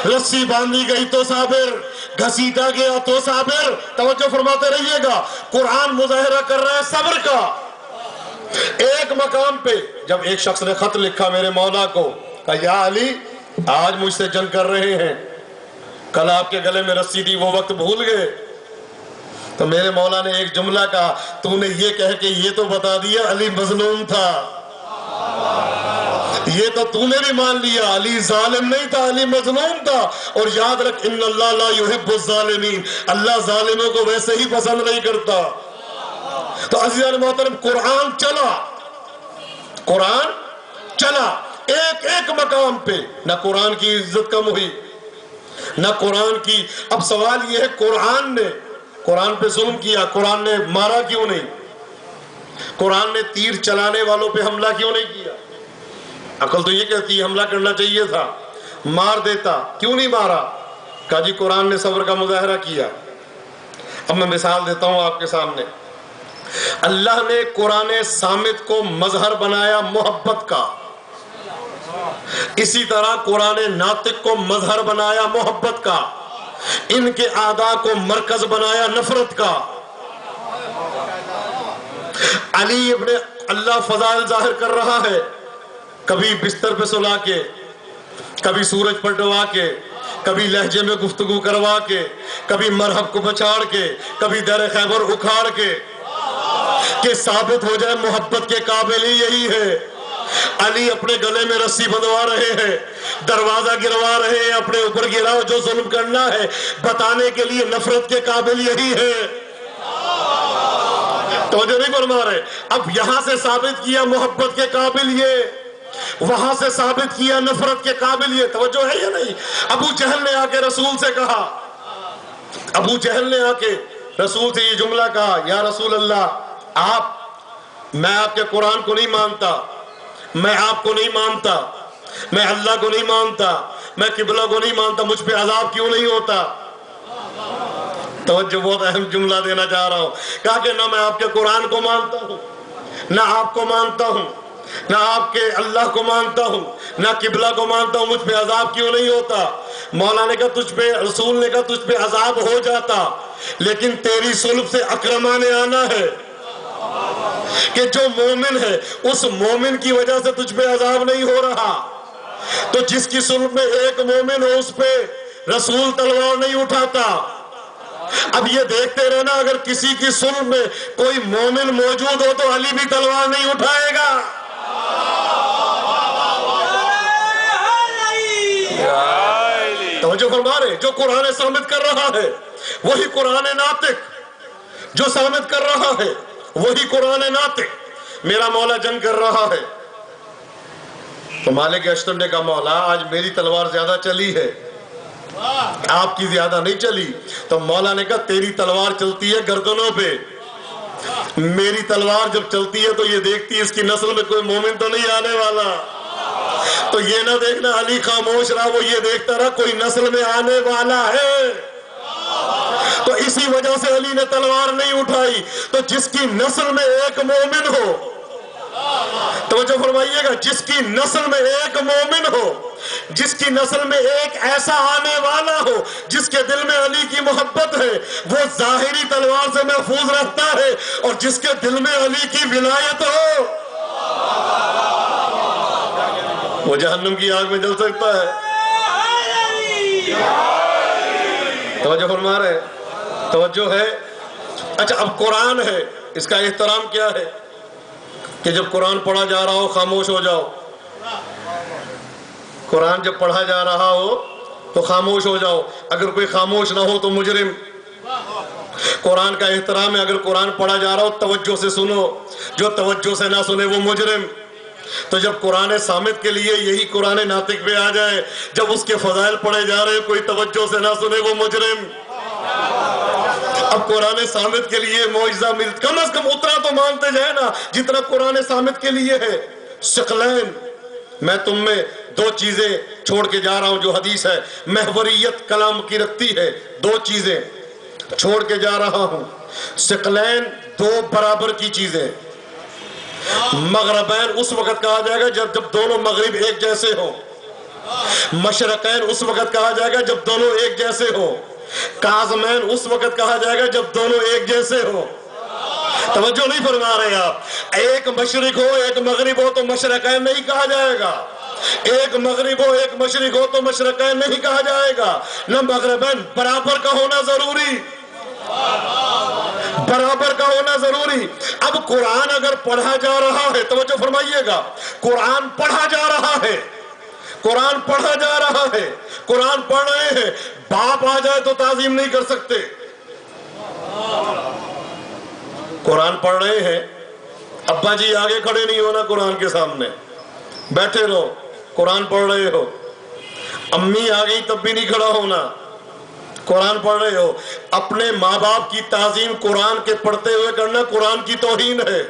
رسی باندھی گئی تو صابر، گھسیٹا گیا تو صابر۔ توجہ فرماتے رہیے گا، قرآن مظاہرہ کر رہا ہے صبر کا۔ ایک مقام پہ جب ایک شخص نے خط لکھا میرے مولا کو، کہا یا علی آج مجھ سے جنگ کر رہے ہیں، کل آپ کے گلے میں رسی تھی وہ وقت بھول گئے۔ تو میرے مولا نے ایک جملہ کہا، تو نے یہ کہہ کے یہ تو بتا دیا علی مظلوم تھا، یہ تو نے بھی مان لیا علی ظالم نہیں تھا، علی مظلوم تھا۔ اور یاد رکھ ان اللہ لا یحب الظالمین، اللہ ظالموں کو ویسے ہی پسند نہیں کرتا۔ تو عزیزان محترم، قرآن چلا، قرآن چلا ایک ایک مقام پہ، نہ قرآن کی عزت کم ہوئی نہ قرآن کی۔ اب سوال یہ ہے قرآن پہ ظلم کیا، قرآن نے مارا کیوں نہیں؟ قرآن نے تیر چلانے والوں پہ حملہ کیوں نہیں کیا؟ عقل تو یہ کہتی ہے حملہ کرنا چاہیے تھا، مار دیتا، کیوں نہیں مارا؟ کہا جی قرآن نے صبر کا مظاہرہ کیا۔ اب میں مثال دیتا ہوں آپ کے سامنے۔ اللہ نے قرآن صامت کو مظہر بنایا محبت کا، اسی طرح قرآن ناطق کو مظہر بنایا محبت کا، ان کے اعداء کو مرکز بنایا نفرت کا۔ علی ابن اللہ فضائل ظاہر کر رہا ہے، کبھی بستر پہ سلا کے، کبھی سورج پر ڈبا کے، کبھی لہجے میں گفتگو کروا کے، کبھی مرحب کو بچاڑ کے، کبھی در خیبر اکھاڑ کے، کہ ثابت ہو جائے محبت کے قابل ہی یہی ہے۔ علی اپنے گلے میں رسی بندھوا رہے ہیں، دروازہ گروا رہے ہیں، اپنے اوپر گراؤ جو ظلم کرنا ہے، بتانے کے لیے نفرت کے قابل یہی ہے۔ توجہ نہیں فرما رہے؟ اب یہاں سے ثابت کیا محبت کے قابل یہ، وہاں سے ثابت کیا نفرت کے قابل یہ۔ توجہ ہے یا نہیں؟ ابو جہل نے آ کے رسول سے کہا، ابو جہل نے آ کے رسول سے یہ جملہ کہا، یا رسول اللہ میں آپ کے قرآن کو نہیں مانتا، میں آپ کو نہیں مانتا، میں اللہ کو نہیں مانتا، میں قبلہ کو نہیں مانتا، مجھ پہ عذاب کیوں نہیں ہوتا؟ توجہ، بہت اہم جملہ دینا چاہ رہا ہوں۔ کہا کہ نہ میں آپ کے قرآن کو مانتا ہوں، نہ آپ کو مانتا ہوں، نہ آپ کے اللہ کو مانتا ہوں، نہ قبلہ کو مانتا ہوں، مجھ پہ عذاب کیوں نہیں ہوتا؟ مولا نے کہا تجھ پہ، رسول نے کہا تجھ پہ عذاب ہو جاتا، لیکن تیری صلب سے اکرمانے آنا ہے، کہ جو مومن ہے اس مومن کی وجہ سے تجھ پہ عذاب نہیں ہو رہا۔ تو جس کی صلب میں ایک مومن ہو اس پہ رسول تلوار نہیں اٹھاتا۔ اب یہ دیکھتے رہنا، اگر کسی کی صلب میں کوئی مومن موجود ہو تو علی بھی تلوار نہیں اٹھائے گا۔ توجہ فرما رہے؟ جو قرآن ثابت کر رہا ہے وہی قرآن ناطق، جو ثابت کر رہا ہے وہی قرآن ناطق۔ میرا مولا جنگ کر رہا ہے تو مالک اشتر نے کہا مولا آج میری تلوار زیادہ چلی ہے، آپ کی زیادہ نہیں چلی۔ تو مولا نے کہا تیری تلوار چلتی ہے گردنوں پہ، میری تلوار جب چلتی ہے تو یہ دیکھتی ہے اس کی نسل میں کوئی مومن تو نہیں آنے والا۔ تو یہ نہ دیکھنا علی خاموش رہا، وہ یہ دیکھتا رہا کوئی نسل میں آنے والا ہے۔ تو اسی وجہ سے علی نے تلوار نہیں اٹھائی۔ تو جس کی نسل میں ایک مومن ہو، توجہ فرمائیے گا، جس کی نسل میں ایک مومن ہو، جس کی نسل میں ایک ایسا آنے والا ہو جس کے دل میں علی کی محبت ہے، وہ ظاہری تلوار سے محفوظ رہتا ہے، اور جس کے دل میں علی کی ولایت ہو وہ جہنم کی آگ میں جل سکتا ہے۔ توجہ فرما رہے؟ توجہ ہے؟ اچھا اب قرآن ہے، اس کا احترام کیا ہے کہ جب قرآن پڑھا جا رہا ہو خاموش ہو جاؤ، قرآن جب پڑھا جا رہا ہو تو خاموش ہو جاؤ، اگر کوئی خاموش نہ ہو تو مجرم۔ قرآن کا احترام ہے، اگر قرآن پڑھا جا رہا ہو توجہ سے سنو، جو توجہ سے نہ سنے وہ مجرم۔ تو جب قرآن صامت کے لیے یہی قرآن ناطق پہ آ جائے، جب اس کے فضائل پڑھے جا رہے کوئی توجہ سے نہ سنے وہ مجرم۔ اب قرآن صامت کے لیے معجزہ مل، کم از کم اتنا تو مانتے جائے نا جتنا قرآن صامت کے لیے ہے۔ ثقلین، میں تم میں دو چیزیں چھوڑ کے جا رہا ہوں جو حدیث ہے، محوریت کلام کی رکھتی ہے، دو چیزیں چھوڑ کے جا رہا ہوں۔ ثقلین دو برابر کی چیزیں، مغربین اس وقت کہا جائے گا جب دونوں مغرب ایک جیسے ہوں، مشرقین اس وقت کہا جائے گا جب دونوں ایک جیسے ہو، کاظمین اس وقت کہا جائے گا جب دونوں ایک جیسے ہو۔ توجہ نہیں فرما رہے آپ، ایک مشرق ہو ایک مغرب ہو تو مشرقین نہیں کہا جائے گا، ایک مغرب ہو ایک مشرق ہو تو مشرقین نہیں کہا جائے گا، نہ مغربین، برابر کا ہونا ضروری، برابر کا ہونا ضروری۔ اب قرآن اگر پڑھا جا رہا ہے، توجہ فرمائیے گا، قرآن پڑھا جا رہا ہے، قرآن پڑھا جا رہا ہے، قرآن پڑھ رہے ہیں، باپ آ جائے تو تعظیم نہیں کر سکتے۔ قرآن پڑھ رہے ہیں، ابا جی آگے کھڑے نہیں ہونا قرآن کے سامنے، بیٹھے رہو، قرآن پڑھ رہے ہو، امی آ گئی تب بھی نہیں کھڑا ہونا، قرآن پڑھ رہے ہو۔ اپنے ماں باپ کی تعظیم قرآن کے پڑھتے ہوئے کرنا قرآن کی توہین ہے۔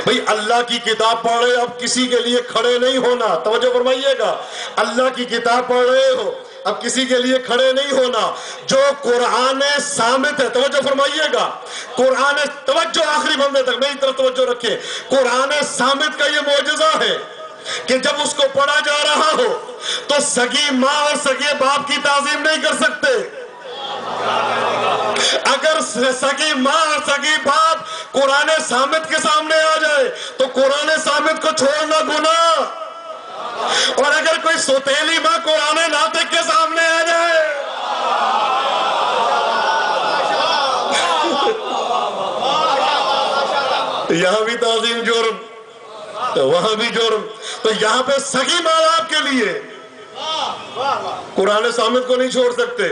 بھئی اللہ کی کتاب پڑھ رہے ہو، اب کسی کے لیے کھڑے نہیں ہونا، توجہ فرمائیے گا، اللہ کی کتاب پڑھ رہے ہو اب کسی کے لیے کھڑے نہیں ہونا۔ جو قرآن صامت ہے، توجہ فرمائیے گا، قرآن، توجہ آخری بندے تک میری طرف توجہ رکھیں، قرآن صامت کا یہ معجزہ ہے کہ جب اس کو پڑھا جا رہا ہو تو سگی ماں اور سگے باپ کی تعظیم نہیں کر سکتے۔ اگر سگی ماں اور سگی باپ قرآن صامت کے سامنے آ جائے تو قرآن صامت کو چھوڑنا گناہ، اور اگر کوئی سوتیلی ماں قرآن ناطق کے سامنے آ جائے یہاں بھی تعظیم جرم، وہاں بھی جرم، تو یہاں پہ سگی ماں باپ کے لیے قرآن صامت کو نہیں چھوڑ سکتے،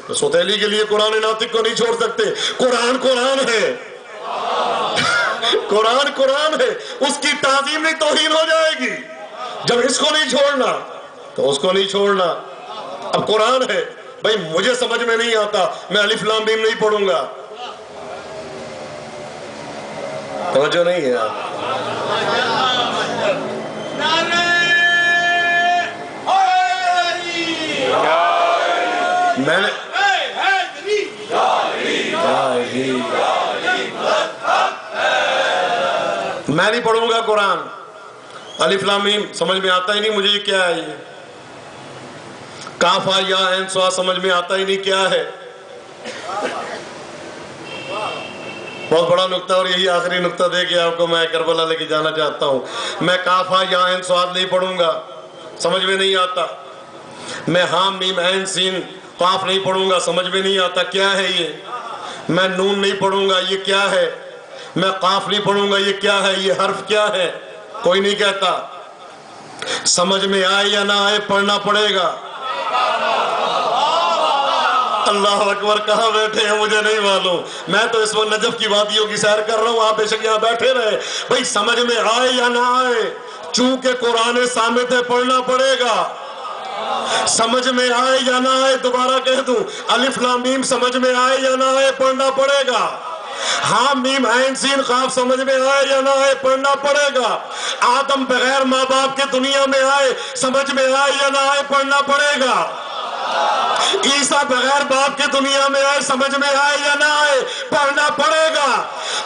تو سوتیلی کے لیے قرآن ناطق کو نہیں چھوڑ سکتے۔ قرآن قرآن ہے، قرآن قرآن ہے، اس کی تعظیم نہیں توہین ہو جائے گی۔ جب اس کو نہیں چھوڑنا تو اس کو نہیں چھوڑنا۔ اب قرآن ہے، بھائی مجھے سمجھ میں نہیں آتا، میں الف لام میم نہیں پڑھوں گا، توجہ نہیں ہے آپ۔ میں نے میں نہیں پڑھوں گا قرآن، الف لام میم سمجھ میں آتا ہی نہیں مجھے، یہ کیا ہے، یہ کاف ہا یا عین صاد سمجھ میں آتا ہی نہیں کیا ہے۔ بہت بڑا نقطہ، اور یہی آخری نقطہ دے کے آپ کو میں کربلا لے کے جانا چاہتا ہوں۔ میں کاف ہا یا عین صاد نہیں پڑھوں گا، سمجھ میں نہیں آتا۔ میں ہاں میم عین سین قاف نہیں پڑھوں گا، سمجھ میں نہیں آتا کیا ہے یہ۔ میں نون نہیں پڑھوں گا، یہ کیا ہے۔ میں قاف نہیں پڑھوں گا، یہ کیا ہے، یہ حرف کیا ہے، کوئی نہیں کہتا۔ سمجھ میں آئے یا نہ آئے پڑھنا پڑے گا۔ اللہ اکبر، کہاں بیٹھے ہیں مجھے نہیں معلوم، میں تو اس وقت نجف کی وادیوں کی سیر کر رہا ہوں، آپ بے شک یہاں بیٹھے رہے۔ بھئی سمجھ میں آئے یا نہ آئے، چونکہ قرآن صامت ہے پڑھنا پڑے گا۔ سمجھ میں آئے یا نہ آئے، دوبارہ کہہ دوں، الف لام میم سمجھ میں آئے یا نہ آئے پڑھنا پڑے گا۔ ہاں میم عین سین قاف سمجھ میں آئے یا نہ آئے پڑھنا پڑے گا۔ آدم بغیر ماں باپ کے دنیا میں آئے، سمجھ میں آئے یا نہ آئے پڑھنا پڑے گا۔ عیسیٰ بغیر باپ کے دنیا میں آئے، سمجھ میں آئے یا نہ آئے پڑھنا پڑے گا۔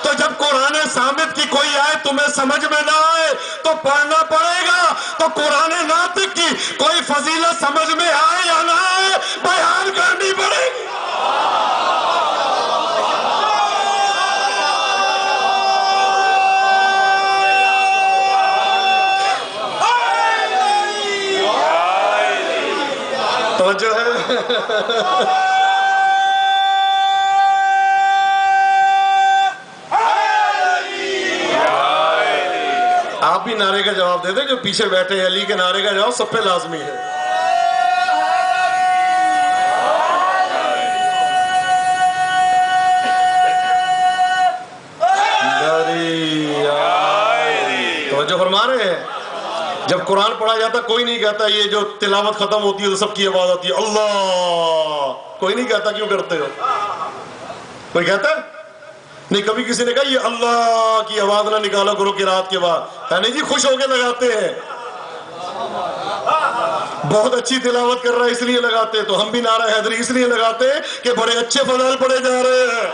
تو جب قرآن صامت کی کوئی آئے تمہیں سمجھ میں نہ آئے تو پڑھنا پڑے گا۔ تو قرآن ناطق کی کوئی فضیلت سمجھ میں آئے یا نہ آئے بیان کرنی پڑے گی۔ توجہ ہے؟ آپ بھی نعرے کا جواب دے دیں، جو پیچھے بیٹھے ہیں علی کے نعرے کا جواب سب پہ لازمی ہے۔ توجہ فرما رہے ہیں؟ جب قرآن پڑھا جاتا کوئی نہیں کہتا یہ جو تلاوت ختم ہوتی ہے تو سب کی آواز آتی ہے اللہ، کوئی نہیں کہتا کیوں کرتے ہو، کوئی کہتا ہے نہیں؟ کبھی کسی نے کہا یہ اللہ کی آواز نہ نکالا کرو قرات کے بعد، ہے نہیں جی، خوش ہو کے لگاتے ہیں، بہت اچھی تلاوت کر رہا ہے اس لیے لگاتے ہیں۔ تو ہم بھی نعرہ حیدری اس لیے لگاتے ہیں کہ بڑے اچھے فضائل پڑھے جا رہے ہیں۔